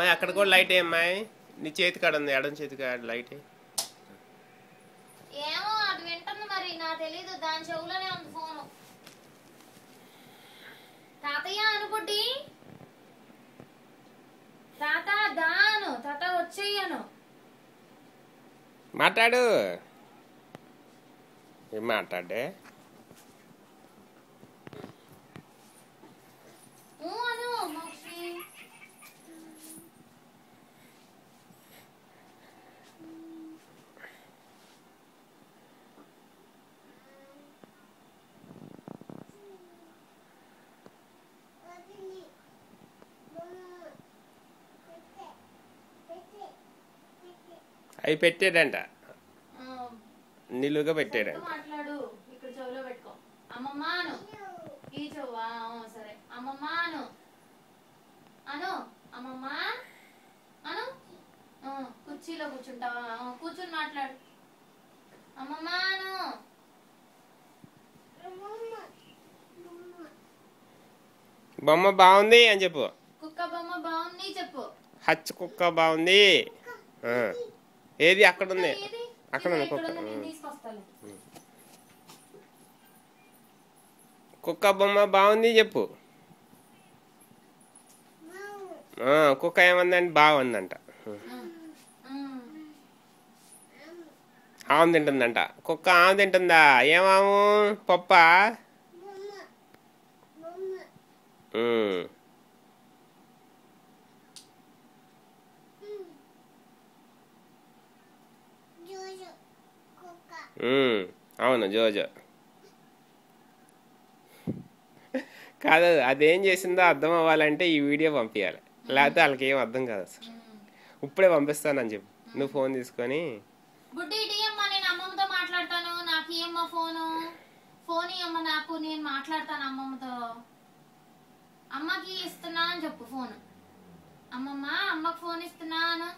అమ్మాయి అక్కడ కూడా లైట్ అమ్మాయి నీ చేతి కాడ ఉంది ఎడం చేతి కాడ లైట్ ఏమో అది వింటుంది మరి నాకు తెలీదు దాని చెవులోనే ఉంది ఫోను తాతయ్య అనుకుంటి తాత దాను తాత వచ్చేయను మాట్లాడు ఏం మాట్లాడే అను మోక్షి అవి పెట్టాడంట నిలువుగా పెట్టాడంట మాట్లాడు ఇక్కడ చెవులో పెట్టుకో అమ్మమ్మాను ఈ చెవ్వా సరే అమ్మమ్మాను అను అమ్మమ్మ అను కుర్చీలో కూర్చుంటావా కూర్చుని మాట్లాడు అమ్మమ్మాను బొమ్మ బాగుంది అని చెప్పు కుక్క బొమ్మ బాగుంది చెప్పు హచ్చ కుక్క బాగుంది ఏది అక్కడ ఉంది అక్కడ ఉంది కుక్క బొమ్మ బాగుంది చెప్పు కుక్క ఏమందంటే బాగుందంట ఆమె తింటుందంట కుక్క ఆమె తింటుందా ఏమాము పప్ప అవును జోజో కాదు అదేం చేసిందో అర్థం అవ్వాలంటే ఈ వీడియో పంపించాలి లేకపోతే వాళ్ళకి ఏం అర్థం కాదు అసలు ఇప్పుడే పంపిస్తానని చెప్పు నువ్వు ఫోన్ తీసుకొని బుడ్డి ఇయ్యమ్మా నేను అమ్మమ్మతో మాట్లాడతాను నాకు ఇయ్యమ్మా ఫోన్ ఇయ్యమ్మ నాకు నేను మాట్లాడతాను అమ్మమ్మతో అమ్మకి ఇస్తున్నా అని చెప్పు ఫోన్ అమ్మమ్మ అమ్మకి ఫోన్ ఇస్తున్నాను